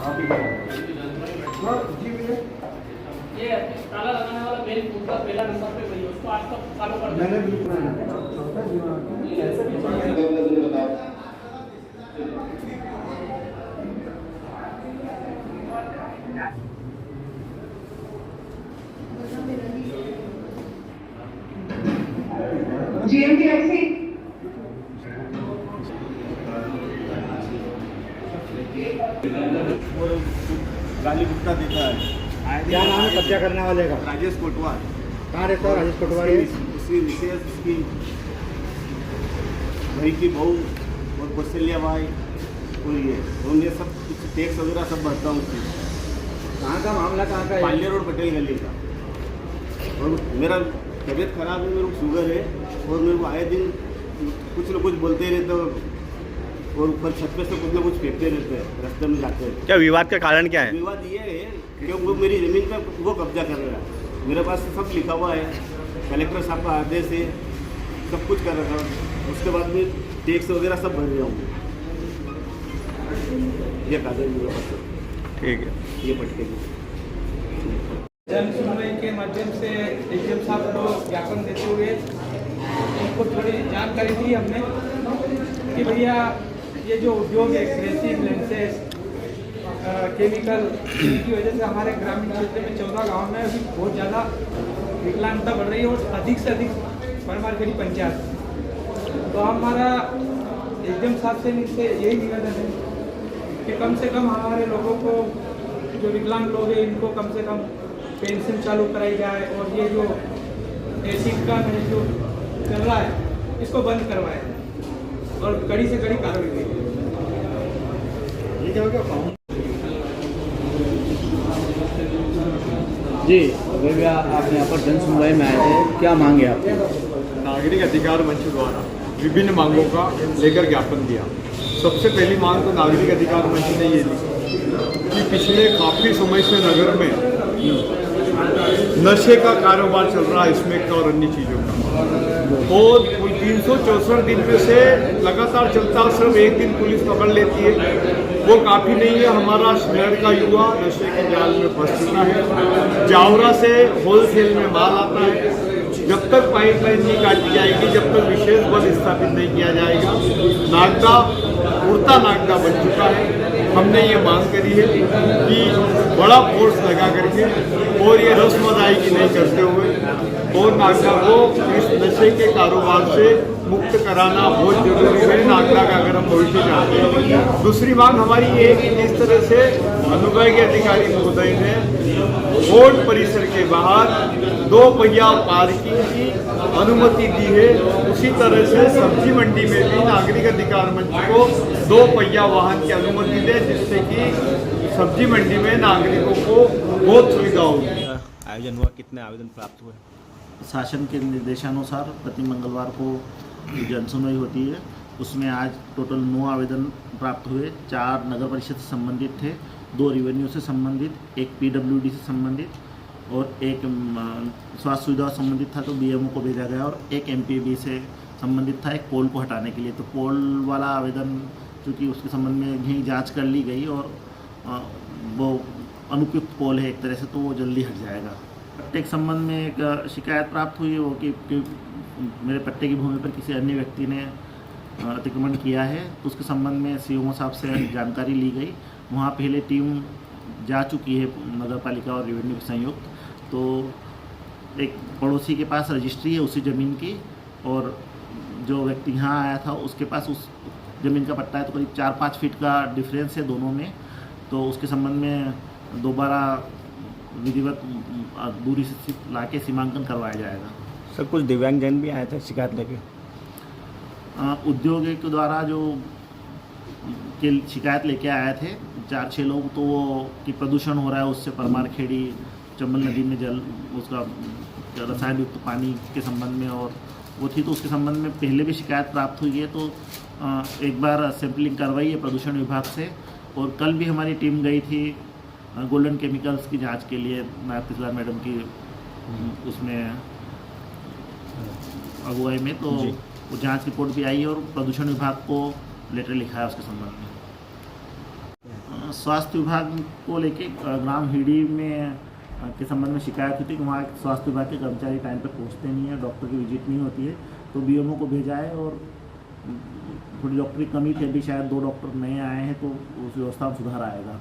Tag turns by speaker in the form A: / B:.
A: हाँ जी भैया,
B: ये ताला लगाने वाला मेन उसका पहला नंबर पे वही उसको आज तक चालू कर
A: मैंने बिल्कुल ऐसे भी
C: GMTIC
D: गाली गुप्ता देता है।
A: क्या नाम है कब्जा करने वाले का?
D: राजेश कोटवार।
A: कहाँ रहता है राजेश कोटवार?
D: उसकी विशेष उसकी भाई की बहू और कौशल्या भाई और ये और ये सब कुछ टैक्स वगैरह सब भरता हूँ उसकी।
A: कहाँ का मामला, कहाँ का है?
D: पालिया रोड पटेल गली का। और मेरा तबीयत खराब है, मेरे को शुगर है और मेरे को आए दिन कुछ न कुछ बोलते ही रहते हैं और ऊपर छत पे से कुछ न कुछ फेंकते रहते हैं, रास्ते में जाते हैं।
E: क्या विवाद का कारण क्या है?
D: विवाद ये है कि वो मेरी ज़मीन पर वो कब्जा कर रहा है। मेरे पास सब लिखा हुआ है, कलेक्टर साहब का आदेश है, सब कुछ कर रहा है। उसके बाद में टैक्स वगैरह सब भर रहा हूँ। ये कागज मेरे पास है।
E: ठीक है।
D: ये पटके की
F: जन सुनवाई के माध्यम से डीएम साहब को ज्ञापन देते हुए उनको थोड़ी जानकारी दी हमने कि भैया ये जो उद्योग है एग्रेसिव लेंसेज केमिकल, की वजह से हमारे ग्रामीण क्षेत्र में 14 गाँव में अभी बहुत ज़्यादा विकलांगता बढ़ रही है और अधिक से अधिक परमारगढ़ी पंचायत। तो हमारा डीएम साहब से इनसे यही निवेदन है कि कम से कम हमारे लोगों को, जो विकलांग लोग हैं, इनको कम से कम पेंशन चालू कराई जाए और ये जो एसिड का जो चल रहा है इसको बंद करवाए और कड़ी से कड़ी कार्रवाई की।
G: जी भैया, आप यहाँ पर जन सुनवाई में आए थे, क्या मांगे आप?
H: नागरिक अधिकार मंच द्वारा विभिन्न मांगों का लेकर ज्ञापन दिया। सबसे पहली मांग तो नागरिक अधिकार मंच ने ये दी कि पिछले काफ़ी समय से नगर में नशे का कारोबार चल रहा है, स्मैक का और अन्य चीज़ों का, और 364 दिन में से लगातार चलता है। सिर्फ एक दिन पुलिस पकड़ लेती है, वो काफ़ी नहीं है। हमारा शहर का युवा नशे के जाल में फंस चुका है। जावरा से होलसेल में माल आता है। जब तक पाइपलाइन नहीं काटी जाएगी, जब तक विशेष बल स्थापित नहीं किया जाएगा, नागदा उड़ता नागदा बन चुका है। हमने ये मांग करी है कि बड़ा फोर्स लगा करके और ये रस्म अदायगी नहीं करते हुए और नागदा को इस नशे के कारोबार से मुक्त कराना बहुत जरूरी है। नागदा का अगर हम भविष्य चाहते हैं। दूसरी मांग हमारी ये है कि जिस तरह से अनुविभागीय अधिकारी महोदय ने कोर्ट परिसर के बाहर 2 पहिया पार्किंग की अनुमति दी है, उसी तरह से सब्जी मंडी में भी नागरिक अधिकार मंच को 2 पहिया वाहन की अनुमति दे, जिससे कि सब्जी मंडी में नागरिकों को बहुत सुविधा होगी।
E: आयोजन हुआ, कितने आवेदन प्राप्त हुए?
G: शासन के निर्देशानुसार प्रति मंगलवार को जन सुनवाई होती है, उसमें आज टोटल 9 आवेदन प्राप्त हुए। 4 नगर परिषद से संबंधित थे, 2 रेवेन्यू से संबंधित, 1 PWD से संबंधित और 1 स्वास्थ्य सुविधा संबंधित था तो BMO को भेजा गया, और 1 MPB से संबंधित था, एक पोल को हटाने के लिए। तो पोल वाला आवेदन चूँकि उसके संबंध में यहीं जांच कर ली गई और वो अनुपयुक्त पोल है एक तरह से, तो वो जल्दी हट जाएगा। पट्टे के संबंध में एक शिकायत प्राप्त हुई वो कि मेरे पट्टे की भूमि पर किसी अन्य व्यक्ति ने अतिक्रमण किया है, तो उसके संबंध में CMO साहब से जानकारी ली गई। वहाँ पहले टीम जा चुकी है, नगर पालिका और रेवेन्यू के संयुक्त। तो एक पड़ोसी के पास रजिस्ट्री है उसी ज़मीन की, और जो व्यक्ति यहाँ आया था उसके पास उस ज़मीन का पट्टा है, तो करीब 4-5 फीट का डिफरेंस है दोनों में। तो उसके संबंध में दोबारा विधिवत दूरी से लाके सीमांकन करवाया जाएगा।
E: सर, कुछ दिव्यांगजन भी आए थे शिकायत लेके?
G: उद्योग के द्वारा जो के शिकायत लेके आए थे 4-6 लोग, तो वो कि प्रदूषण हो रहा है, उससे परमारखेड़ी चंबल नदी में जल उसका रसायन युक्त पानी के संबंध में और वो थी, तो उसके संबंध में पहले भी शिकायत प्राप्त हुई है। तो एक बार सैंपलिंग करवाई है प्रदूषण विभाग से, और कल भी हमारी टीम गई थी गोल्डन केमिकल्स की जांच के लिए, नायब तहसीलदार मैडम की उसमें अगुवाई में। तो वो जांच रिपोर्ट भी आई है और प्रदूषण विभाग को लेटर लिखा है उसके संबंध में। स्वास्थ्य विभाग को लेके ग्राम हिडी में के संबंध में शिकायत हुई थी कि वहाँ स्वास्थ्य विभाग के कर्मचारी टाइम पे पहुँचते नहीं है, डॉक्टर की विजिट नहीं होती है, तो बीएमओ को भेजा है और थोड़ी डॉक्टर की कमी थी, अभी शायद 2 डॉक्टर नए आए हैं तो उस व्यवस्था में सुधार आएगा।